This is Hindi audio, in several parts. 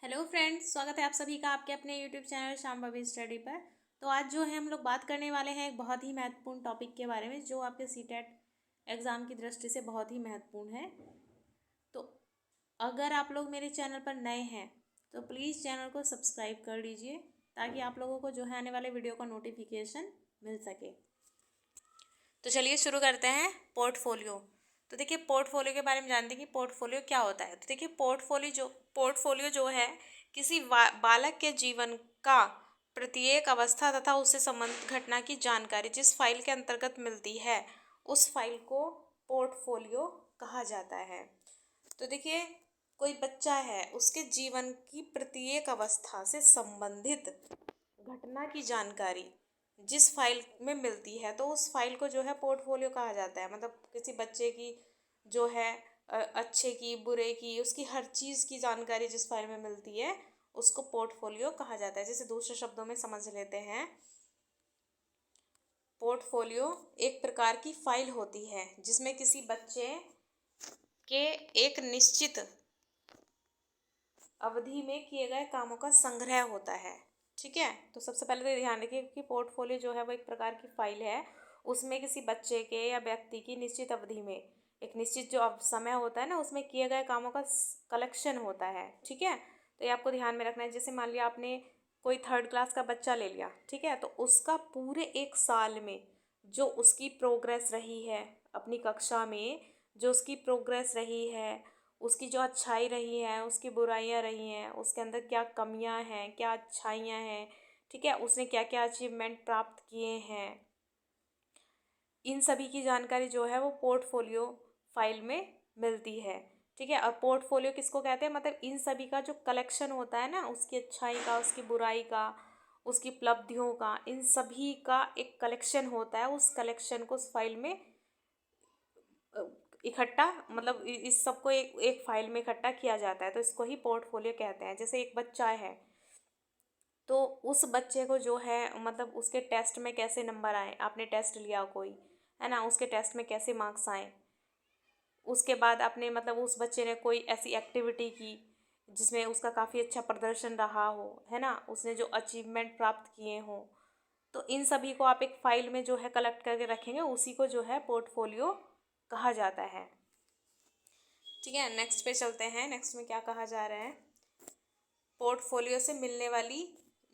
हेलो फ्रेंड्स, स्वागत है आप सभी का आपके अपने यूट्यूब चैनल शाम भाभी स्टडी पर। तो आज जो है हम लोग बात करने वाले हैं एक बहुत ही महत्वपूर्ण टॉपिक के बारे में जो आपके सीटेट एग्ज़ाम की दृष्टि से बहुत ही महत्वपूर्ण है। तो अगर आप लोग मेरे चैनल पर नए हैं तो प्लीज़ चैनल को सब्सक्राइब कर लीजिए ताकि आप लोगों को जो है आने वाले वीडियो का नोटिफिकेशन मिल सके। तो चलिए शुरू करते हैं पोर्टफोलियो। तो देखिए पोर्टफोलियो के बारे में जानते हैं कि पोर्टफोलियो क्या होता है। तो देखिए पोर्टफोलियो जो है किसी बालक के जीवन का प्रत्येक अवस्था तथा उससे संबंधित घटना की जानकारी जिस फाइल के अंतर्गत मिलती है उस फाइल को पोर्टफोलियो कहा जाता है। तो देखिए कोई बच्चा है उसके जीवन की प्रत्येक अवस्था से संबंधित घटना की जानकारी जिस फाइल में मिलती है तो उस फाइल को जो है पोर्टफोलियो कहा जाता है। मतलब किसी बच्चे की जो है अच्छे की बुरे की उसकी हर चीज़ की जानकारी जिस फाइल में मिलती है उसको पोर्टफोलियो कहा जाता है। जैसे दूसरे शब्दों में समझ लेते हैं, पोर्टफोलियो एक प्रकार की फाइल होती है जिसमें किसी बच्चे के एक निश्चित अवधि में किए गए कामों का संग्रह होता है। ठीक है, तो सबसे पहले तो ध्यान रखिए कि पोर्टफोलियो जो है वो एक प्रकार की फाइल है। उसमें किसी बच्चे के या व्यक्ति की निश्चित अवधि में एक निश्चित जो अब समय होता है ना उसमें किए गए कामों का कलेक्शन होता है। ठीक है, तो ये आपको ध्यान में रखना है। जैसे मान लिया आपने कोई थर्ड क्लास का बच्चा ले लिया, ठीक है, तो उसका पूरे एक साल में जो उसकी प्रोग्रेस रही है अपनी कक्षा में, जो उसकी प्रोग्रेस रही है, उसकी जो अच्छाई रही है, उसकी बुराइयां रही हैं, उसके अंदर क्या कमियां हैं, क्या अच्छाइयां हैं, ठीक है, उसने क्या क्या अचीवमेंट प्राप्त किए हैं, इन सभी की जानकारी जो है वो पोर्टफोलियो फाइल में मिलती है। ठीक है, और पोर्टफोलियो किसको कहते हैं, मतलब इन सभी का जो कलेक्शन होता है ना, उसकी अच्छाई का, उसकी बुराई का, उसकी उपलब्धियों का, इन सभी का एक कलेक्शन होता है। उस कलेक्शन को उस फाइल में इकट्ठा, मतलब इस सबको एक एक फाइल में इकट्ठा किया जाता है, तो इसको ही पोर्टफोलियो कहते हैं। जैसे एक बच्चा है तो उस बच्चे को जो है मतलब उसके टेस्ट में कैसे नंबर आए, आपने टेस्ट लिया कोई, है ना, उसके टेस्ट में कैसे मार्क्स आए, उसके बाद आपने मतलब उस बच्चे ने कोई ऐसी एक्टिविटी की जिसमें उसका काफ़ी अच्छा प्रदर्शन रहा हो, है ना, उसने जो अचीवमेंट प्राप्त किए हों, तो इन सभी को आप एक फाइल में जो है कलेक्ट करके रखेंगे, उसी को जो है पोर्टफोलियो कहा जाता है। ठीक है, नेक्स्ट पे चलते हैं। नेक्स्ट में क्या कहा जा रहा है, पोर्टफोलियो से मिलने वाली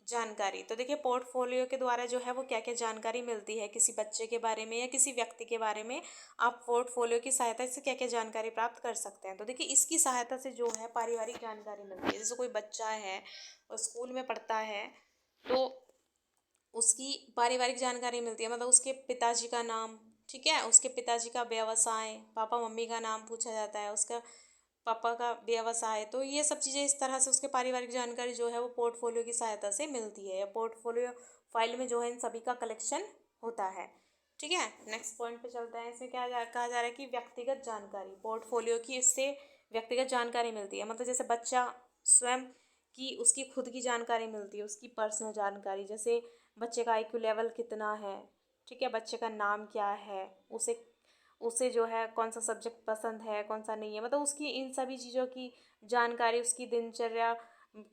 जानकारी। तो देखिए पोर्टफोलियो के द्वारा जो है वो क्या क्या जानकारी मिलती है किसी बच्चे के बारे में या किसी व्यक्ति के बारे में, आप पोर्टफोलियो की सहायता से क्या क्या जानकारी प्राप्त कर सकते हैं। तो देखिए इसकी सहायता से जो है पारिवारिक जानकारी मिलती है। जैसे कोई बच्चा है और स्कूल में पढ़ता है तो उसकी पारिवारिक जानकारी मिलती है, मतलब उसके पिताजी का नाम, ठीक है, उसके पिताजी का व्यवसाय, पापा मम्मी का नाम पूछा जाता है, उसका पापा का व्यवसाय, तो ये सब चीज़ें इस तरह से उसके पारिवारिक जानकारी जो है वो पोर्टफोलियो की सहायता से मिलती है, या पोर्टफोलियो फाइल में जो है इन सभी का कलेक्शन होता है। ठीक है, नेक्स्ट पॉइंट पे चलते हैं। इसमें कहा जा रहा है कि व्यक्तिगत जानकारी, पोर्टफोलियो की इससे व्यक्तिगत जानकारी मिलती है। मतलब जैसे बच्चा स्वयं की उसकी खुद की जानकारी मिलती है, उसकी पर्सनल जानकारी, जैसे बच्चे का आईक्यू लेवल कितना है, ठीक है, बच्चे का नाम क्या है, उसे उसे जो है कौन सा सब्जेक्ट पसंद है, कौन सा नहीं है, मतलब उसकी इन सभी चीज़ों की जानकारी, उसकी दिनचर्या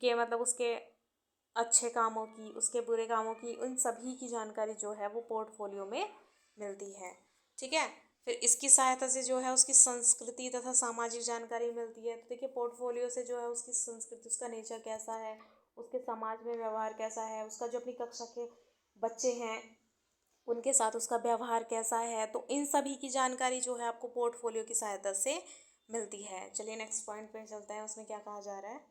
के मतलब उसके अच्छे कामों की, उसके बुरे कामों की, उन सभी की जानकारी जो है वो पोर्टफोलियो में मिलती है। ठीक है, फिर इसकी सहायता से जो है उसकी संस्कृति तथा सामाजिक जानकारी मिलती है। तो देखिए पोर्टफोलियो से जो है उसकी संस्कृति, उसका नेचर कैसा है, उसके समाज में व्यवहार कैसा है, उसका जो अपनी कक्षा के बच्चे हैं उनके साथ उसका व्यवहार कैसा है, तो इन सभी की जानकारी जो है आपको पोर्टफोलियो की सहायता से मिलती है। चलिए नेक्स्ट पॉइंट पे चलते हैं। उसमें क्या कहा जा रहा है,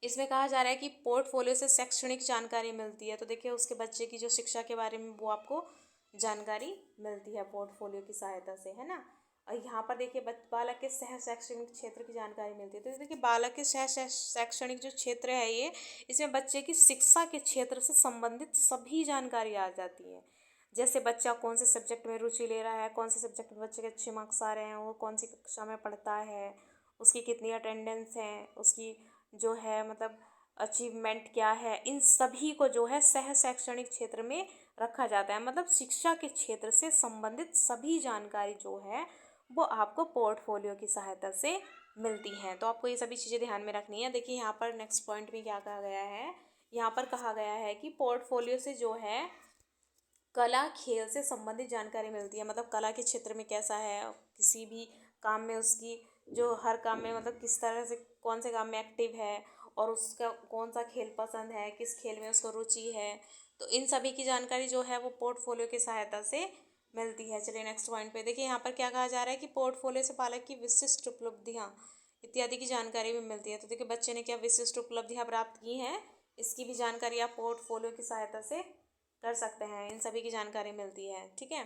इसमें कहा जा रहा है कि पोर्टफोलियो से शैक्षणिक जानकारी मिलती है। तो देखिए उसके बच्चे की जो शिक्षा के बारे में वो आपको जानकारी मिलती है पोर्टफोलियो की सहायता से, है ना। और यहाँ पर देखिए बालक के सह शैक्षणिक क्षेत्र की जानकारी मिलती है। तो देखिए बालक के सह शैक्षणिक जो क्षेत्र है ये, इसमें बच्चे की शिक्षा के क्षेत्र से संबंधित सभी जानकारी आ जाती है। जैसे बच्चा कौन से सब्जेक्ट में रुचि ले रहा है, कौन से सब्जेक्ट में बच्चे के अच्छे मार्क्स आ रहे हैं, वो कौन सी कक्षा में पढ़ता है, उसकी कितनी अटेंडेंस है, उसकी जो है मतलब अचीवमेंट क्या है, इन सभी को जो है सह शैक्षणिक क्षेत्र में रखा जाता है। मतलब शिक्षा के क्षेत्र से संबंधित सभी जानकारी जो है वो आपको पोर्टफोलियो की सहायता से मिलती हैं। तो आपको ये सभी चीज़ें ध्यान में रखनी है। देखिए यहाँ पर नेक्स्ट पॉइंट में क्या कहा गया है, यहाँ पर कहा गया है कि पोर्टफोलियो से जो है कला खेल से संबंधित जानकारी मिलती है। मतलब कला के क्षेत्र में कैसा है, किसी भी काम में उसकी जो हर काम में मतलब किस तरह से कौन से काम में एक्टिव है और उसका कौन सा खेल पसंद है, किस खेल में उसको रुचि है, तो इन सभी की जानकारी जो है वो पोर्टफोलियो की सहायता से मिलती है। चलिए नेक्स्ट पॉइंट पे देखिए, यहाँ पर क्या कहा जा रहा है कि पोर्टफोलियो से बालक की विशिष्ट उपलब्धियाँ इत्यादि की जानकारी भी मिलती है। तो देखिए बच्चे ने क्या विशिष्ट उपलब्धियाँ प्राप्त की हैं, इसकी भी जानकारी आप पोर्टफोलियो की सहायता से कर सकते हैं। इन सभी की जानकारी मिलती है। ठीक है,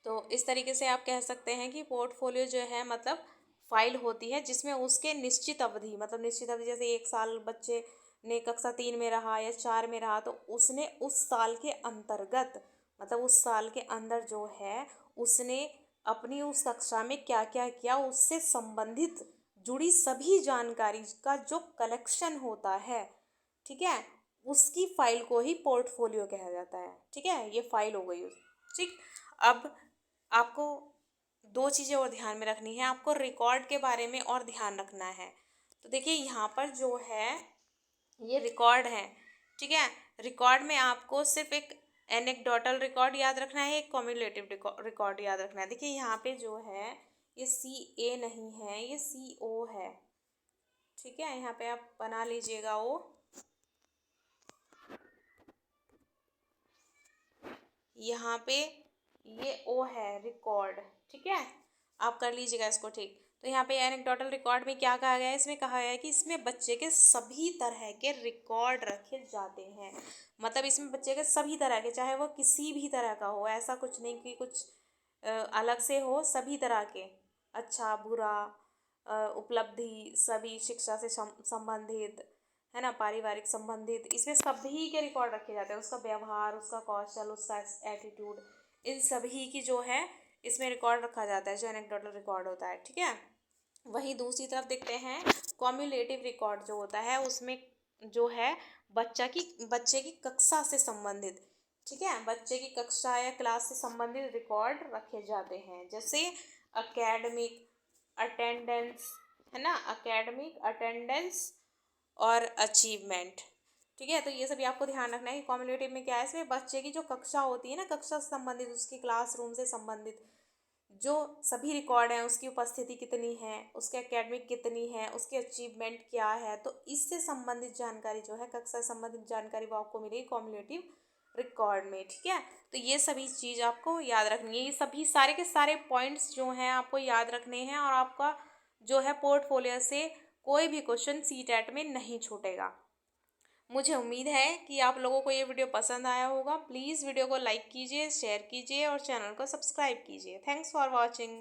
तो इस तरीके से आप कह सकते हैं कि पोर्टफोलियो जो है मतलब फाइल होती है जिसमें उसके निश्चित अवधि, मतलब निश्चित अवधि जैसे 1 साल बच्चे ने कक्षा 3 में रहा या 4 में रहा, तो उसने उस साल के अंतर्गत मतलब उस साल के अंदर जो है उसने अपनी उस कक्षा में क्या क्या किया, उससे संबंधित जुड़ी सभी जानकारी का जो कलेक्शन होता है, ठीक है, उसकी फाइल को ही पोर्टफोलियो कहा जाता है। ठीक है, ये फाइल हो गई ठीक। अब आपको 2 चीज़ें और ध्यान में रखनी है, आपको रिकॉर्ड के बारे में और ध्यान रखना है। तो देखिए यहाँ पर जो है ये रिकॉर्ड है। ठीक है, रिकॉर्ड में आपको सिर्फ एक एनेक्डोटल रिकॉर्ड याद रखना है, एक कॉम्युलेटिव रिकॉर्ड याद रखना है। देखिए यहाँ पे जो है ये CA नहीं है, ये CO है। ठीक है, यहाँ पे आप बना लीजिएगा वो, यहाँ पे ये O है रिकॉर्ड। ठीक है, आप कर लीजिएगा इसको ठीक। तो यहाँ पे एनेक्डोटल रिकॉर्ड में क्या कहा गया है, इसमें कहा गया है कि इसमें बच्चे के सभी तरह के रिकॉर्ड रखे जाते हैं। मतलब इसमें बच्चे के सभी तरह के, चाहे वो किसी भी तरह का हो, ऐसा कुछ नहीं कि कुछ अलग से हो, सभी तरह के, अच्छा बुरा, उपलब्धि, सभी शिक्षा से संबंधित, है ना, पारिवारिक संबंधित, इसमें सभी के रिकॉर्ड रखे जाते हैं। उसका व्यवहार, उसका कौशल, उसका एटीट्यूड, इन सभी की जो है इसमें रिकॉर्ड रखा जाता है, जो एनेक्डोटल रिकॉर्ड होता है। ठीक है, वहीं दूसरी तरफ देखते हैं कॉम्युलेटिव रिकॉर्ड जो होता है, उसमें जो है बच्चे की कक्षा से संबंधित, ठीक है, बच्चे की कक्षा या क्लास से संबंधित रिकॉर्ड रखे जाते हैं। जैसे अकेडमिक अटेंडेंस, है ना, अकेडमिक अटेंडेंस और अचीवमेंट। ठीक है, तो ये सभी आपको ध्यान रखना है कि कॉम्युलेटिव में क्या है, इसमें बच्चे की जो कक्षा होती है ना, कक्षा से संबंधित, उसकी क्लासरूम से संबंधित जो सभी रिकॉर्ड हैं, उसकी उपस्थिति कितनी है, उसके एकेडमिक कितनी है, उसके अचीवमेंट क्या है, तो इससे संबंधित जानकारी जो है, कक्षा से संबंधित जानकारी वो आपको मिलेगी कॉम्युलेटिव रिकॉर्ड में। ठीक है, तो ये सभी चीज़ आपको याद रखनी है। ये सभी सारे के सारे पॉइंट्स जो हैं आपको याद रखने हैं, और आपका जो है पोर्टफोलियो से कोई भी क्वेश्चन सीटेट में नहीं छूटेगा। मुझे उम्मीद है कि आप लोगों को ये वीडियो पसंद आया होगा। प्लीज़ वीडियो को लाइक कीजिए, शेयर कीजिए और चैनल को सब्सक्राइब कीजिए। Thanks for watching.